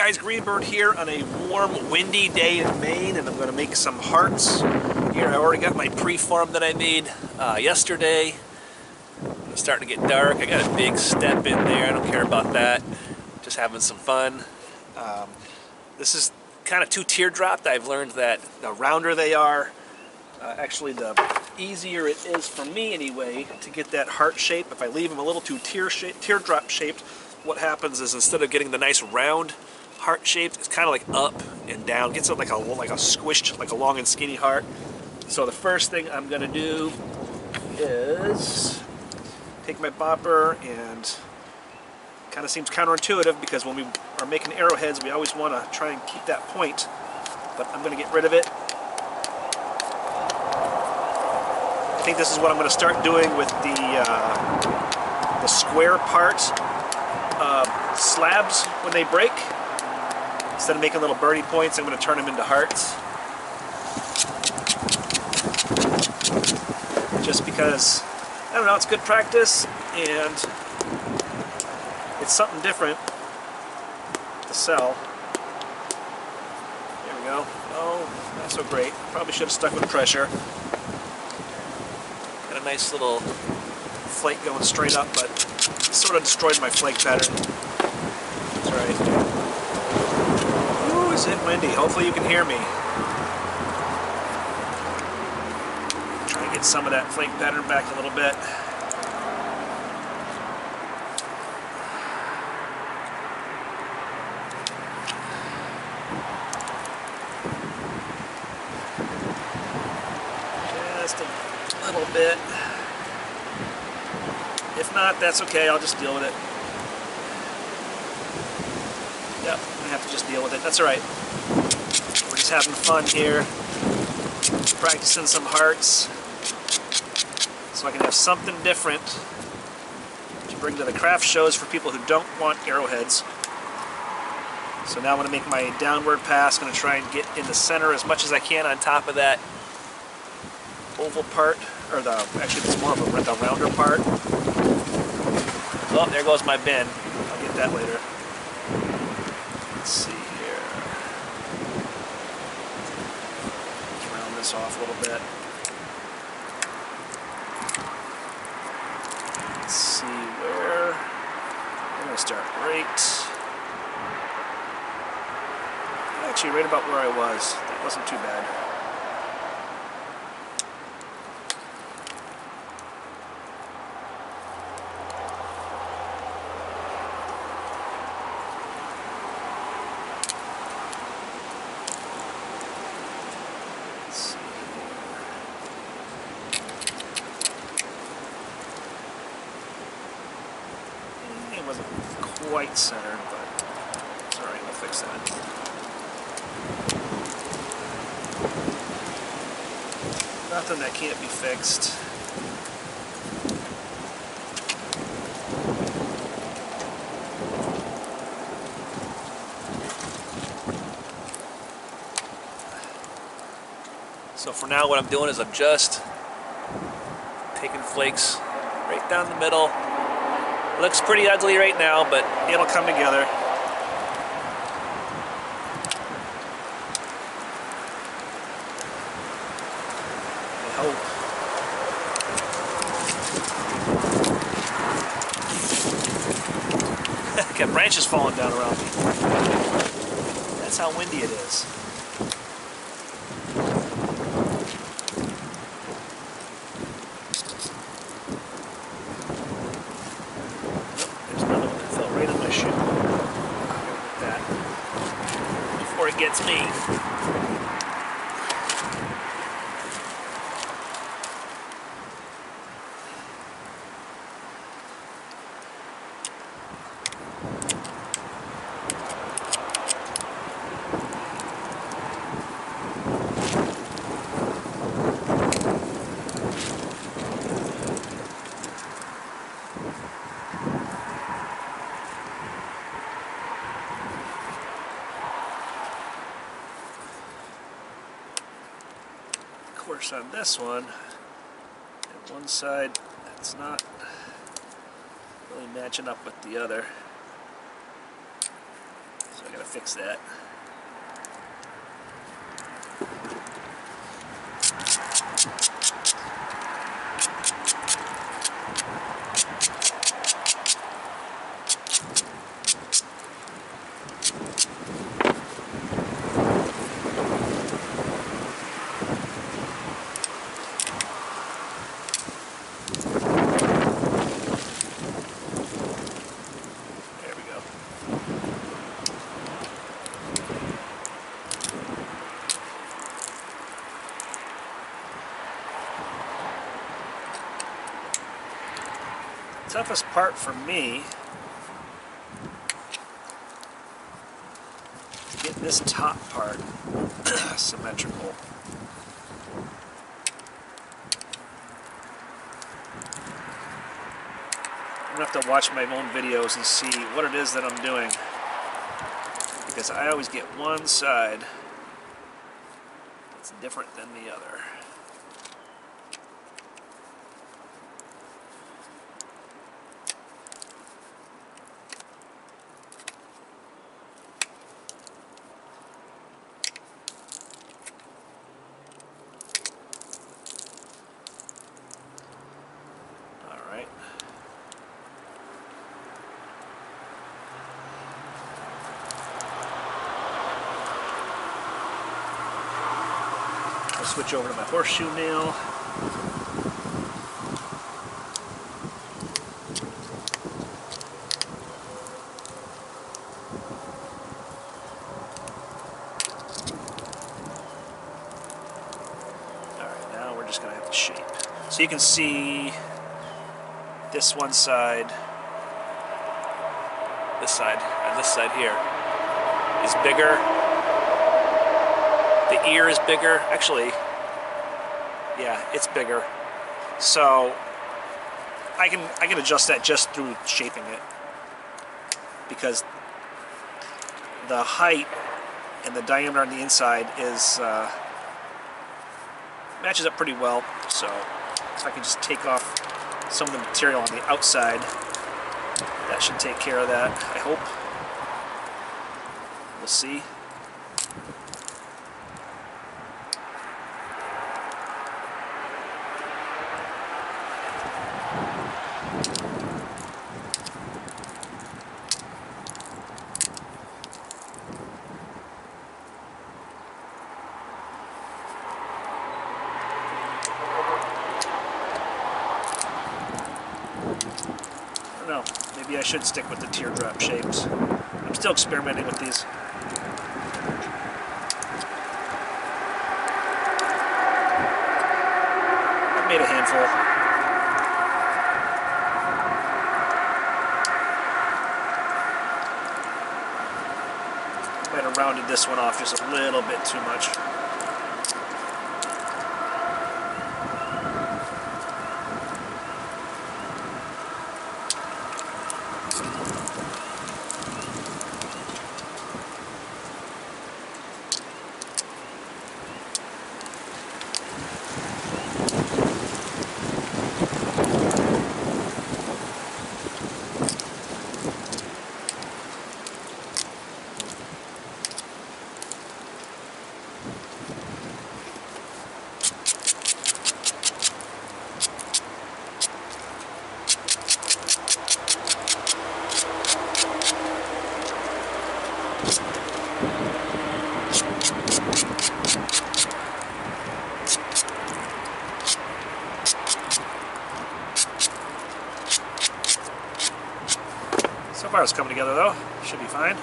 guys, Greenbird here on a warm, windy day in Maine, and I'm going to make some hearts. Here, I already got my preform that I made yesterday. It's starting to get dark. I got a big step in there. I don't care about that. Just having some fun. This is kind of too teardropped. I've learned that the rounder they are, actually the easier it is for me anyway to get that heart shape. If I leave them a little too teardrop shaped, what happens is instead of getting the nice round heart shape, it's kind of like up and down. Gets it like a squished, like a long and skinny heart. So the first thing I'm gonna do is take my bopper, and kind of seems counterintuitive because when we are making arrowheads, we always want to try and keep that point. But I'm gonna get rid of it. I think this is what I'm going to start doing with the square part slabs when they break. Instead of making little birdie points, I'm going to turn them into hearts. Just because, I don't know, it's good practice and it's something different to sell. There we go. Oh, not so great. Probably should have stuck with pressure. Got a nice little flake going straight up, but it sort of destroyed my flake pattern. That's right. Ooh, is it windy? Hopefully you can hear me. Try to get some of that flake pattern back a little bit. Just a little bit. If not, that's okay, I'll just deal with it. Yep, I have to just deal with it. That's alright. We're just having fun here. Practicing some hearts. So I can have something different to bring to the craft shows for people who don't want arrowheads. So now I'm going to make my downward pass. I'm going to try and get in the center as much as I can on top of that oval part, or actually it's more of the rounder part. Oh, there goes my bin. I'll get that later. Let's see here. Let's round this off a little bit. Let's see where. I'm going to start actually right about where I was. That wasn't too bad. It wasn't quite centered, but it's alright, we'll fix that. Nothing that can't be fixed. So for now, what I'm doing is I'm just taking flakes right down the middle. Looks pretty ugly right now, but it'll come together. I hope. Got branches falling down around me. That's how windy it is. It gets me. Of course, on this one, at one side, it's not really matching up with the other. So I gotta fix that. There we go. Toughest part for me is getting this top part symmetrical. I'm gonna have to watch my own videos and see what it is that I'm doing, because I always get one side that's different than the other. I'll switch over to my horseshoe nail. Alright, now we're just going to have to shape. So you can see this one side, and this side here is bigger. The ear is bigger. Actually, yeah, it's bigger. So I can adjust that just through shaping it, because the height and the diameter on the inside is matches up pretty well. So if I can just take off some of the material on the outside, that should take care of that, I hope. We'll see. No, maybe I should stick with the teardrop shapes. I'm still experimenting with these. I've made a handful. Might have rounded this one off just a little bit too much. So far it's coming together though, should be fine.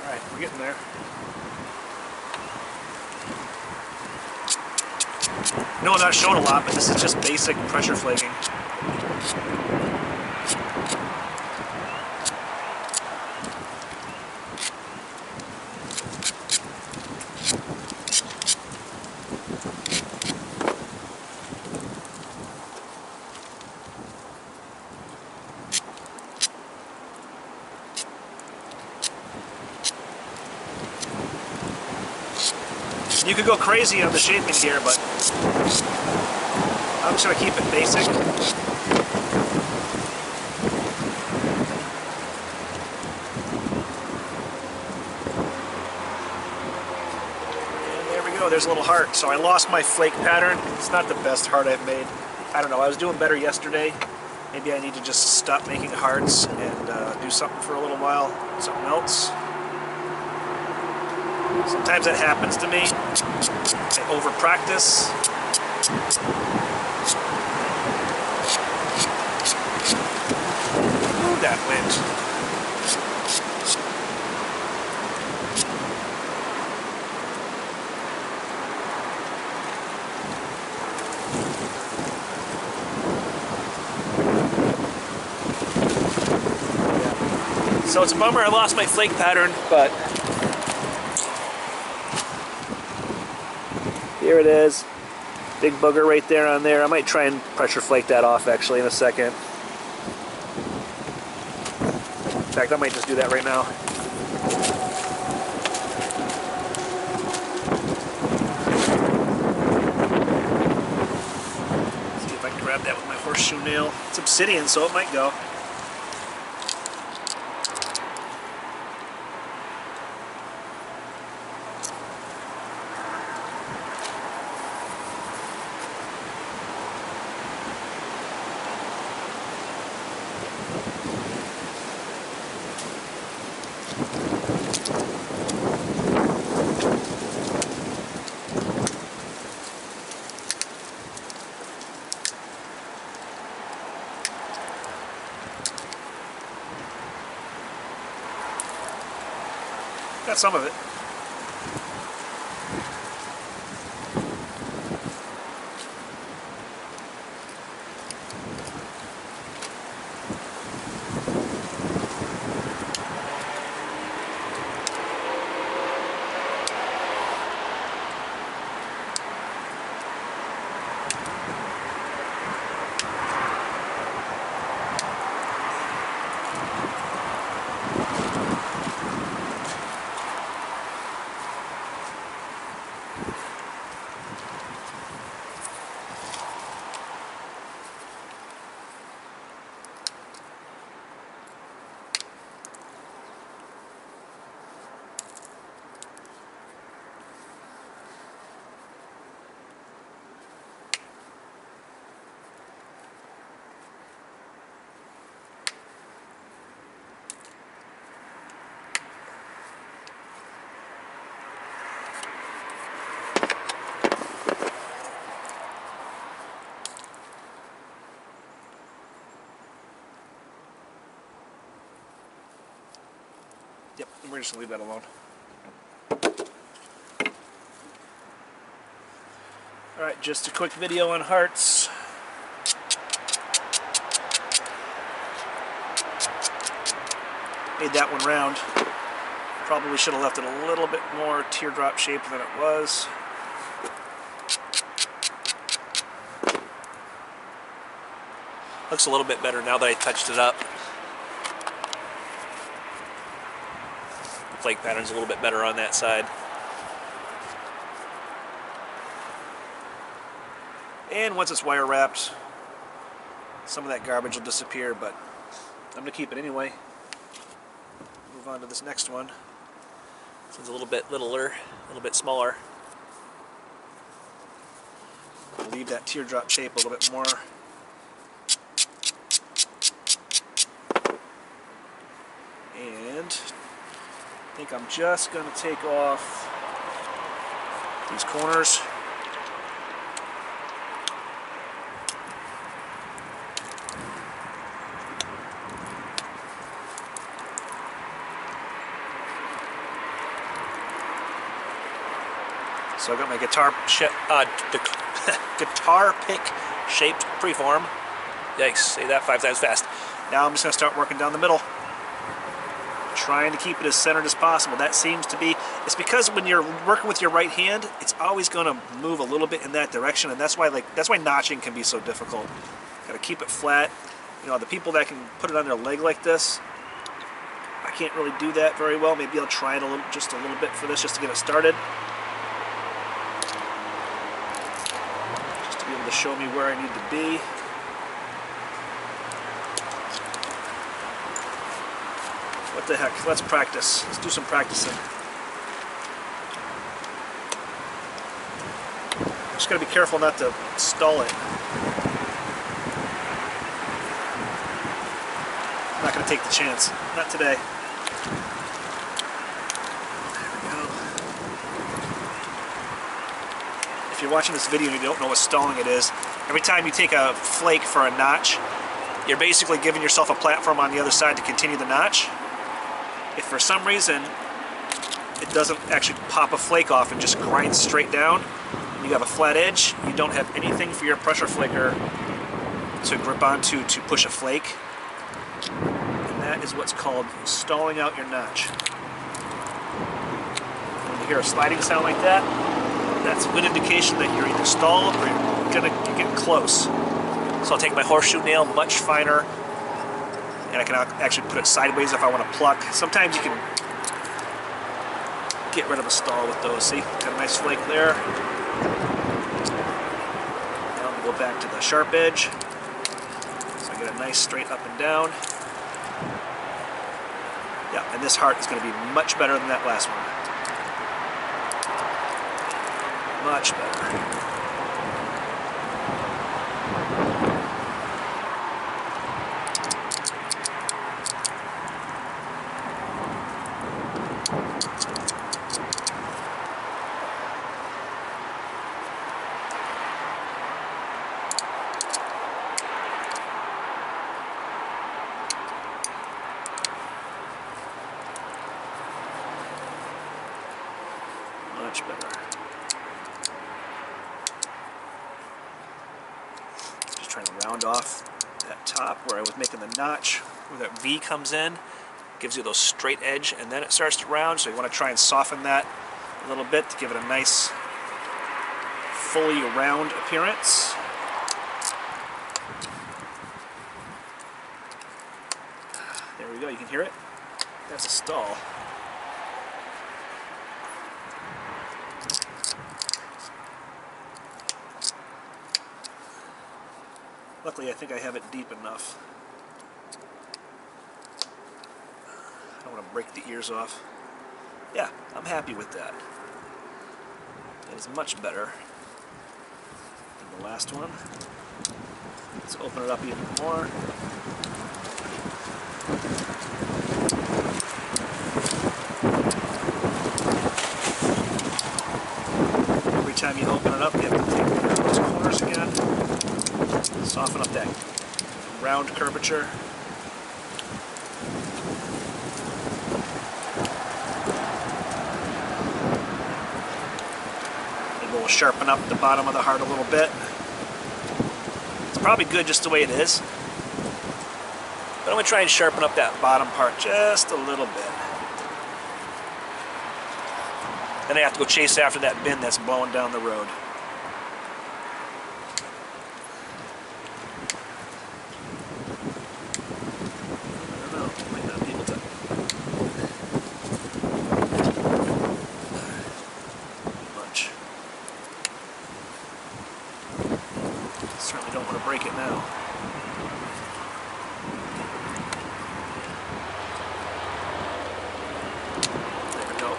Alright, we're getting there. No, I'm not showing a lot, but this is just basic pressure flaking. You could go crazy on the shaping here, but I'm just going to keep it basic. And there we go, there's a little heart. So I lost my flake pattern. It's not the best heart I've made. I don't know, I was doing better yesterday. Maybe I need to just stop making hearts and do something for a little while, something else. Sometimes that happens to me. I over-practice. Ooh, that wind. Yeah. So it's a bummer I lost my flake pattern, but here it is. Big booger right there on there. I might try and pressure flake that off actually in a second. In fact, I might just do that right now. See if I can grab that with my horseshoe nail. It's obsidian, so it might go. Got some of it. Yep, we're just going to leave that alone. Alright, just a quick video on hearts. Made that one round. Probably should have left it a little bit more teardrop shaped than it was. Looks a little bit better now that I touched it up. Flake pattern's a little bit better on that side. And once it's wire wrapped, some of that garbage will disappear, but I'm going to keep it anyway. Move on to this next one. This one's a little bit littler, a little bit smaller. I'll leave that teardrop shape a little bit more. And I think I'm just going to take off these corners. So I got my guitar guitar pick shaped preform. Yikes, say that 5 times fast. Now I'm just going to start working down the middle. Trying to keep it as centered as possible. That seems to be, it's because when you're working with your right hand, it's always going to move a little bit in that direction, and that's why notching can be so difficult. Got to keep it flat. You know, the people that can put it on their leg like this, I can't really do that very well. Maybe I'll try it just a little bit for this, just to get it started. Just to be able to show me where I need to be. What the heck? Let's practice. Let's do some practicing. Just gotta be careful not to stall it. I'm not gonna take the chance. Not today. There we go. If you're watching this video and you don't know what stalling it is, every time you take a flake for a notch, you're basically giving yourself a platform on the other side to continue the notch. If for some reason it doesn't actually pop a flake off and just grinds straight down, and you have a flat edge, you don't have anything for your pressure flaker to grip onto to push a flake. And that is what's called stalling out your notch. When you hear a sliding sound like that, that's a good indication that you're either stalled or you're getting close. So I'll take my horseshoe nail, much finer, and I can actually put it sideways if I want to pluck. Sometimes you can get rid of a stall with those. See, got a nice flake there. Now I'm going to go back to the sharp edge. So I get a nice straight up and down. Yeah, and this heart is going to be much better than that last one. Much better. Much better. Just trying to round off that top where I was making the notch, where that V comes in, gives you those straight edge, and then it starts to round, so you want to try and soften that a little bit to give it a nice fully round appearance. There we go, you can hear it? That's a stall. Luckily, I think I have it deep enough. I don't want to break the ears off. Yeah, I'm happy with that. It is much better than the last one. Let's open it up even more. Every time you open it up, you have to take care of those corners again. Soften up that round curvature. Maybe we'll sharpen up the bottom of the heart a little bit. It's probably good just the way it is. But I'm going to try and sharpen up that bottom part just a little bit. Then I have to go chase after that bin that's blowing down the road. Certainly don't want to break it now. There we go.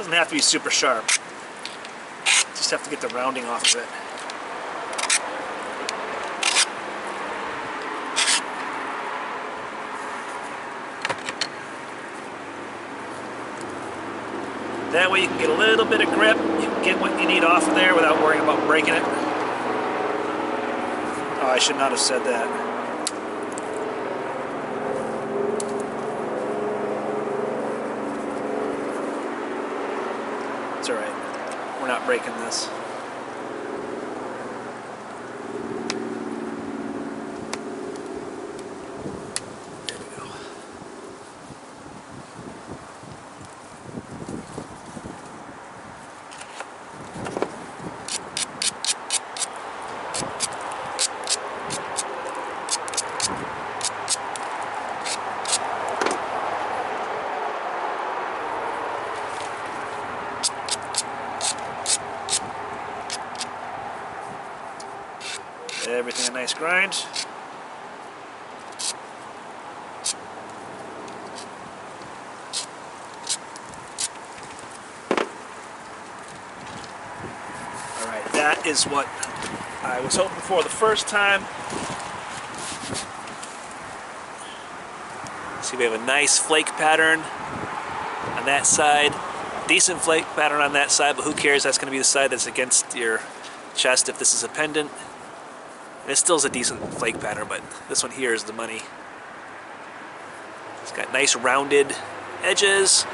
Doesn't have to be super sharp. Just have to get the rounding off of it. That way you can get a little bit of grip, you can get what you need off of there without worrying about breaking it. Oh, I should not have said that. It's alright. We're not breaking this. There we go. Everything a nice grind. Alright, that is what I was hoping for the first time. See, we have a nice flake pattern on that side. Decent flake pattern on that side, but who cares? That's going to be the side that's against your chest if this is a pendant. And it still is a decent flake pattern, but this one here is the money. It's got nice rounded edges,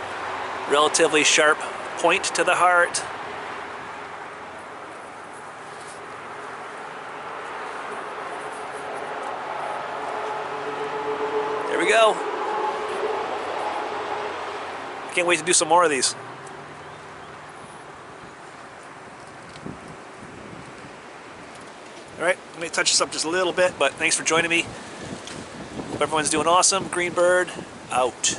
relatively sharp point to the heart. There we go. I can't wait to do some more of these. Alright, I'm going to touch this up just a little bit, but thanks for joining me. Hope everyone's doing awesome. Greenbird, out.